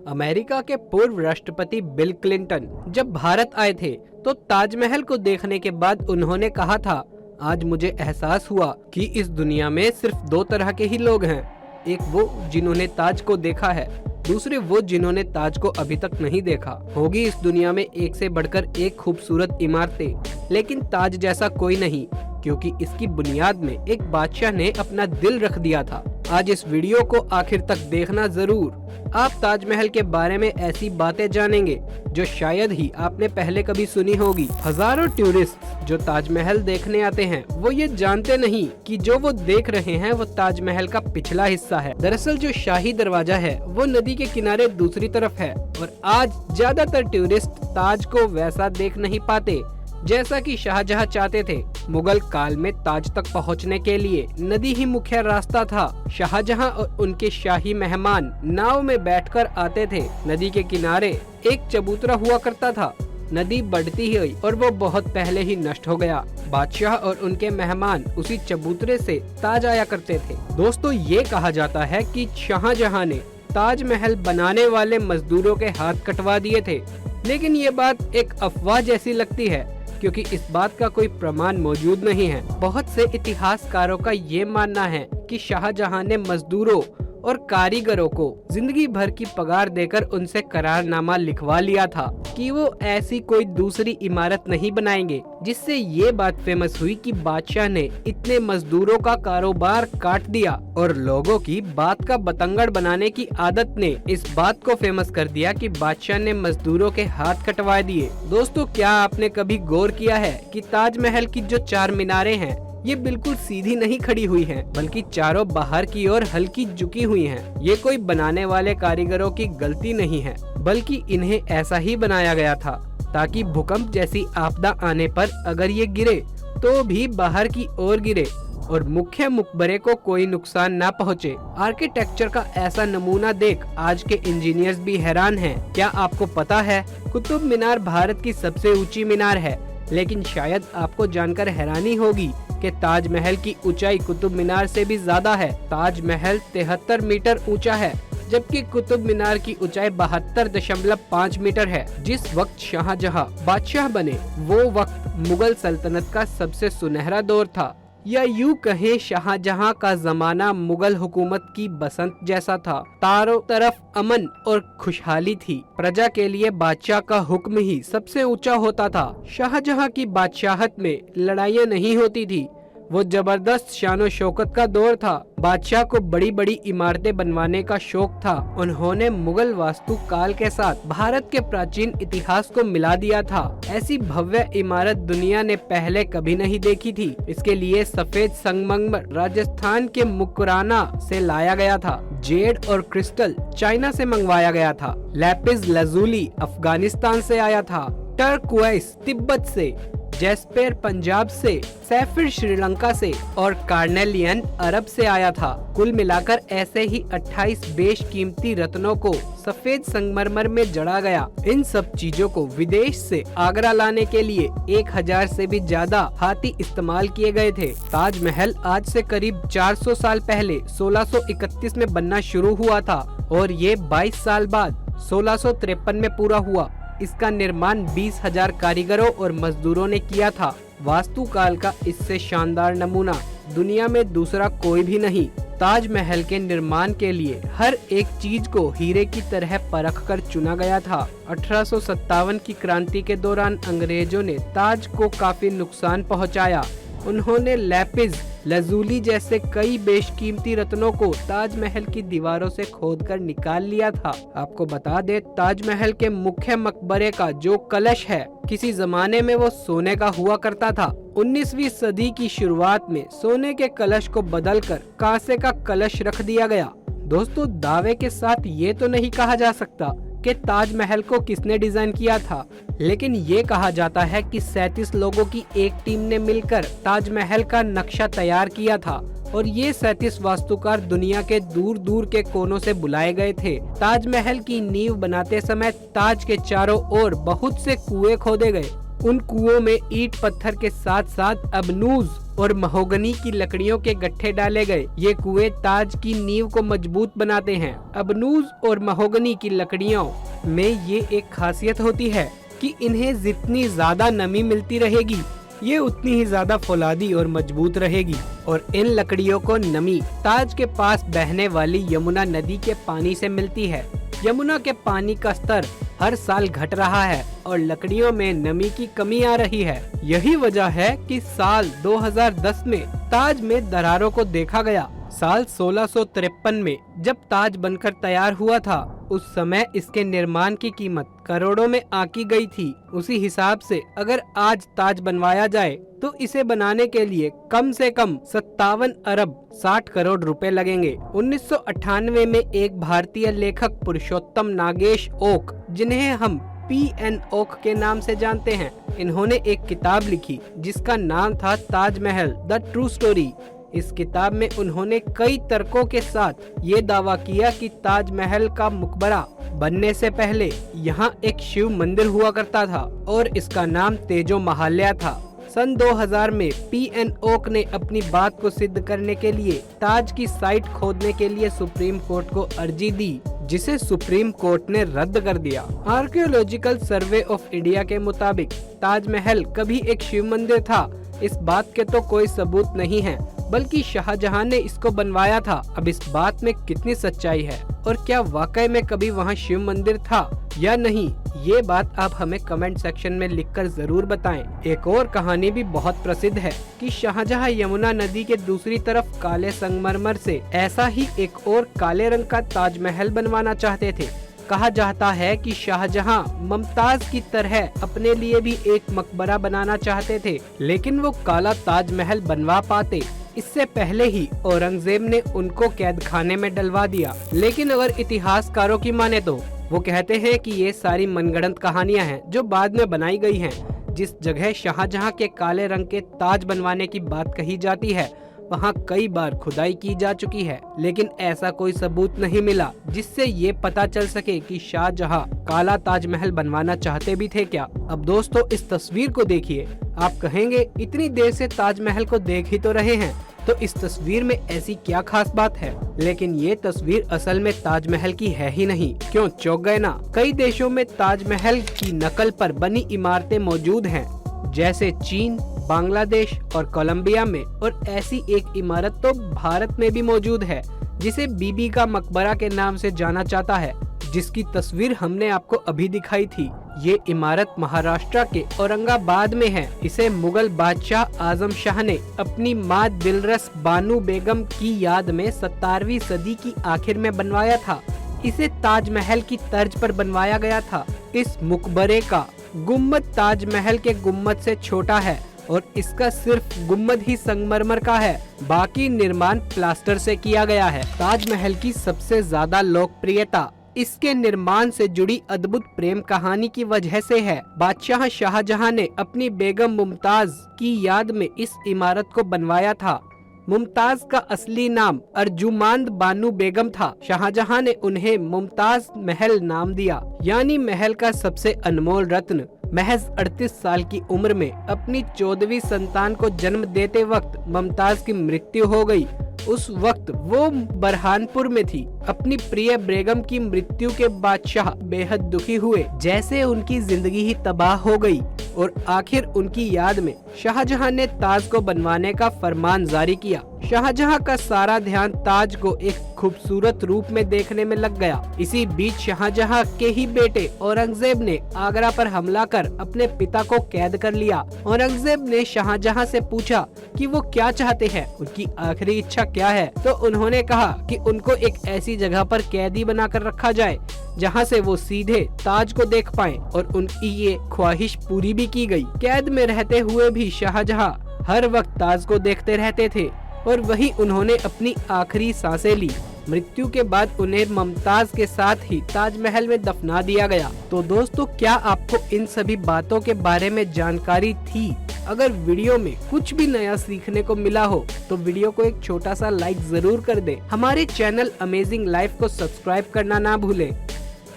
America के पूर्व राष्ट्रपति बिल क्लिंटन जब भारत आए थे तो ताजमहल को देखने के बाद उन्होंने कहा था, आज मुझे एहसास हुआ कि इस दुनिया में सिर्फ दो तरह के ही लोग हैं। एक वो जिन्होंने ताज को देखा है, दूसरे वो जिन्होंने ताज को अभी तक नहीं देखा। होगी इस दुनिया में एक से बढ़कर एक खूबसूरत इमारतें, लेकिन ताज जैसा कोई नहीं, क्योंकि इसकी बुनियाद में एक बादशाह ने अपना दिल रख दिया था। आज इस वीडियो को आखिर तक देखना जरूर। आप ताजमहल के बारे में ऐसी बातें जानेंगे जो शायद ही आपने पहले कभी सुनी होगी। हजारों टूरिस्ट जो ताजमहल देखने आते हैं वो ये जानते नहीं कि जो वो देख रहे हैं वो ताजमहल का पिछला हिस्सा है। दरअसल जो शाही दरवाजा है वो नदी के किनारे दूसरी तरफ है और आज ज्यादातर टूरिस्ट ताज को वैसा देख नहीं पाते जैसा कि शाहजहां चाहते थे। मुगल काल में ताज तक पहुंचने के लिए नदी ही मुख्य रास्ता था। शाहजहां और उनके शाही मेहमान नाव में बैठकर आते थे। नदी के किनारे एक चबूतरा हुआ करता था। नदी बढ़ती ही और वो बहुत पहले ही नष्ट हो गया। बादशाह और उनके मेहमान उसी चबूतरे से ताज आया करते थे। दोस्तों, ये कहा जाता है कि शाहजहां ने ताजमहल बनाने वाले मजदूरों के हाथ कटवा दिए थे, लेकिन ये बात एक अफवाह जैसी लगती है क्योंकि इस बात का कोई प्रमाण मौजूद नहीं है। बहुत से इतिहासकारों का ये मानना है कि शाहजहां ने मजदूरों और कारीगरों को जिंदगी भर की पगार देकर उनसे करारनामा लिखवा लिया था कि वो ऐसी कोई दूसरी इमारत नहीं बनाएंगे, जिससे ये बात फेमस हुई कि बादशाह ने इतने मजदूरों का कारोबार काट दिया और लोगों की बात का बतंगड़ बनाने की आदत ने इस बात को फेमस कर दिया कि बादशाह ने मजदूरों के हाथ कटवा दिए। दोस्तों, क्या आपने कभी गौर किया है कि ताजमहल की जो चार मीनारें हैं ये बिल्कुल सीधी नहीं खड़ी हुई हैं, बल्कि चारों बाहर की ओर हल्की झुकी हुई हैं। ये कोई बनाने वाले कारीगरों की गलती नहीं है, बल्कि इन्हें ऐसा ही बनाया गया था ताकि भूकंप जैसी आपदा आने पर अगर ये गिरे तो भी बाहर की ओर गिरे और मुख्य मकबरे को कोई नुकसान ना पहुँचे। आर्किटेक्चर का ऐसा नमूना देख आज के इंजीनियर्स भी हैरान हैं। क्या आपको पता है कुतुब मीनार भारत की सबसे ऊंची मीनार है, लेकिन शायद आपको जानकर हैरानी होगी कि ताजमहल की ऊंचाई कुतुब मीनार से भी ज्यादा है। ताजमहल 73 मीटर ऊंचा है, जबकि कुतुब मीनार की ऊंचाई 72.5 मीटर है। जिस वक्त शाहजहां बादशाह बने वो वक्त मुगल सल्तनत का सबसे सुनहरा दौर था, या यूं कहें शाहजहां का जमाना मुगल हुकूमत की बसंत जैसा था। चारों तरफ अमन और खुशहाली थी। प्रजा के लिए बादशाह का हुक्म ही सबसे ऊंचा होता था। शाहजहां की बादशाहत में लड़ाइयाँ नहीं होती थी, वो जबरदस्त शानो शौकत का दौर था। बादशाह को बड़ी बड़ी इमारतें बनवाने का शौक था। उन्होंने मुगल वास्तु काल के साथ भारत के प्राचीन इतिहास को मिला दिया था। ऐसी भव्य इमारत दुनिया ने पहले कभी नहीं देखी थी। इसके लिए सफेद संगमरमर राजस्थान के मुकराना से लाया गया था। जेड और क्रिस्टल चाइना से मंगवाया गया था। लैपिस लजूली अफगानिस्तान से आया था। टर्क्वाइस तिब्बत से, जैस्पेर पंजाब से, सैफिर श्रीलंका से और कार्नेलियन अरब से आया था। कुल मिलाकर ऐसे ही 28 बेशकीमती रत्नों को सफेद संगमरमर में जड़ा गया। इन सब चीजों को विदेश से आगरा लाने के लिए 1000 से भी ज्यादा हाथी इस्तेमाल किए गए थे। ताजमहल आज से करीब 400 साल पहले 1631 में बनना शुरू हुआ था और ये 22 साल बाद 1653 में पूरा हुआ। इसका निर्माण 20,000 कारीगरों और मजदूरों ने किया था। वास्तुकाल का इससे शानदार नमूना दुनिया में दूसरा कोई भी नहीं। ताजमहल के निर्माण के लिए हर एक चीज को हीरे की तरह परखकर चुना गया था। 1857 की क्रांति के दौरान अंग्रेजों ने ताज को काफी नुकसान पहुंचाया। उन्होंने लैपिस लजूली जैसे कई बेशकीमती रत्नों को ताजमहल की दीवारों से खोदकर निकाल लिया था। आपको बता दे, ताजमहल के मुख्य मकबरे का जो कलश है किसी जमाने में वो सोने का हुआ करता था। 19वीं सदी की शुरुआत में सोने के कलश को बदलकर कांसे का कलश रख दिया गया। दोस्तों, दावे के साथ ये तो नहीं कहा जा सकता कि ताजमहल को किसने डिजाइन किया था, लेकिन ये कहा जाता है कि 37 लोगों की एक टीम ने मिलकर ताजमहल का नक्शा तैयार किया था और ये 37 वास्तुकार दुनिया के दूर दूर के कोनों से बुलाए गए थे। ताजमहल की नींव बनाते समय ताज के चारों ओर बहुत से कुएं खोदे गए। उन कुओं में ईंट पत्थर के साथ साथ अबनूज और महोगनी की लकड़ियों के गट्ठे डाले गए। ये कुएं ताज की नींव को मजबूत बनाते हैं। अबनूज और महोगनी की लकड़ियों में ये एक खासियत होती है कि इन्हें जितनी ज्यादा नमी मिलती रहेगी ये उतनी ही ज्यादा फौलादी और मजबूत रहेगी। और इन लकड़ियों को नमी ताज के पास बहने वाली यमुना नदी के पानी से मिलती है। यमुना के पानी का स्तर हर साल घट रहा है और लकड़ियों में नमी की कमी आ रही है। यही वजह है कि साल 2010 में ताज में दरारों को देखा गया। साल 1653 में जब ताज बनकर तैयार हुआ था, उस समय इसके निर्माण की कीमत करोड़ों में आंकी गई थी। उसी हिसाब से अगर आज ताज बनवाया जाए तो इसे बनाने के लिए कम से कम 57 अरब 60 करोड़ रुपए लगेंगे। 1998 में एक भारतीय लेखक पुरुषोत्तम नागेश ओक, जिन्हें हम P.N. ओक के नाम से जानते हैं, इन्होंने एक किताब लिखी जिसका नाम था ताजमहल द ट्रू स्टोरी। इस किताब में उन्होंने कई तर्कों के साथ ये दावा किया कि ताजमहल का मकबरा बनने से पहले यहाँ एक शिव मंदिर हुआ करता था और इसका नाम तेजो महाल्या था। सन 2000 में P.N. ओक ने अपनी बात को सिद्ध करने के लिए ताज की साइट खोदने के लिए सुप्रीम कोर्ट को अर्जी दी, जिसे सुप्रीम कोर्ट ने रद्द कर दिया। आर्कियोलॉजिकल सर्वे ऑफ इंडिया के मुताबिक ताजमहल कभी एक शिव मंदिर था, इस बात के तो कोई सबूत नहीं है, बल्कि शाहजहां ने इसको बनवाया था। अब इस बात में कितनी सच्चाई है और क्या वाकई में कभी वहां शिव मंदिर था या नहीं, ये बात आप हमें कमेंट सेक्शन में लिखकर जरूर बताएं। एक और कहानी भी बहुत प्रसिद्ध है कि शाहजहां यमुना नदी के दूसरी तरफ काले संगमरमर से ऐसा ही एक और काले रंग का ताजमहल बनवाना चाहते थे। कहा जाता है कि शाहजहां मुमताज की तरह अपने लिए भी एक मकबरा बनाना चाहते थे, लेकिन वो काला ताजमहल बनवा पाते इससे पहले ही औरंगजेब ने उनको कैद खाने में डलवा दिया। लेकिन अगर इतिहासकारों की माने तो वो कहते हैं कि ये सारी मनगढ़ंत कहानियां हैं जो बाद में बनाई गई हैं। जिस जगह शाहजहां के काले रंग के ताज बनवाने की बात कही जाती है, वहाँ कई बार खुदाई की जा चुकी है, लेकिन ऐसा कोई सबूत नहीं मिला जिससे ये पता चल सके कि शाहजहां काला ताजमहल बनवाना चाहते भी थे क्या। अब दोस्तों इस तस्वीर को देखिए, आप कहेंगे इतनी देर से ताजमहल को देख ही तो रहे हैं, तो इस तस्वीर में ऐसी क्या खास बात है। लेकिन ये तस्वीर असल में ताजमहल की है ही नहीं। क्यों चौंक गए ना? कई देशों में ताजमहल की नकल पर बनी इमारतें मौजूद हैं, जैसे चीन, बांग्लादेश और कोलंबिया में, और ऐसी एक इमारत तो भारत में भी मौजूद है जिसे बीबी का मकबरा के नाम से जाना जाता है, जिसकी तस्वीर हमने आपको अभी दिखाई थी। ये इमारत महाराष्ट्र के औरंगाबाद में है। इसे मुगल बादशाह आजम शाह ने अपनी माँ दिलरस बानू बेगम की याद में 17वीं सदी की आखिर में बनवाया था। इसे ताजमहल की तर्ज पर बनवाया गया था। इस मकबरे का गुम्बद ताजमहल के गुम्बद से छोटा है और इसका सिर्फ गुम्बद ही संगमरमर का है, बाकी निर्माण प्लास्टर से किया गया है। ताजमहल की सबसे ज्यादा लोकप्रियता इसके निर्माण से जुड़ी अद्भुत प्रेम कहानी की वजह से है। बादशाह शाहजहां ने अपनी बेगम मुमताज की याद में इस इमारत को बनवाया था। मुमताज का असली नाम अर्जुमांद बानू बेगम था। शाहजहां ने उन्हें मुमताज महल नाम दिया, यानी महल का सबसे अनमोल रत्न। महज 38 साल की उम्र में अपनी 14वीं संतान को जन्म देते वक्त मुमताज की मृत्यु हो गई। उस वक्त वो बरहानपुर में थी। अपनी प्रिय बेगम की मृत्यु के बाद शाह बेहद दुखी हुए, जैसे उनकी जिंदगी ही तबाह हो गई, और आखिर उनकी याद में शाहजहां ने ताज को बनवाने का फरमान जारी किया। शाहजहां का सारा ध्यान ताज को एक खूबसूरत रूप में देखने में लग गया। इसी बीच शाहजहां के ही बेटे औरंगजेब ने आगरा पर हमला कर अपने पिता को कैद कर लिया। औरंगजेब ने शाहजहां से पूछा कि वो क्या चाहते हैं, उनकी आखिरी इच्छा क्या है, तो उन्होंने कहा कि उनको एक ऐसी जगह पर कैदी बनाकर रखा जाए जहां से वो सीधे ताज को देख पाएं, और उनकी ये ख्वाहिश पूरी भी की गई। कैद में रहते हुए भी शाहजहां हर वक्त ताज को देखते रहते थे और वही उन्होंने अपनी आखिरी सांसें ली। मृत्यु के बाद उन्हें मुमताज के साथ ही ताजमहल में दफना दिया गया। तो दोस्तों, क्या आपको इन सभी बातों के बारे में जानकारी थी? अगर वीडियो में कुछ भी नया सीखने को मिला हो तो वीडियो को एक छोटा सा लाइक जरूर कर दें। हमारे चैनल अमेजिंग लाइफ को सब्सक्राइब करना ना भूलें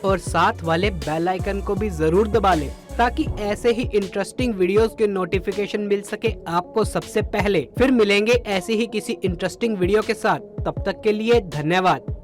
और साथ वाले बेल आइकन को भी जरूर दबा लें ताकि ऐसे ही इंटरेस्टिंग वीडियोस के नोटिफिकेशन मिल सके आपको सबसे पहले। फिर मिलेंगे ऐसी ही किसी इंटरेस्टिंग वीडियो के साथ, तब तक के लिए धन्यवाद।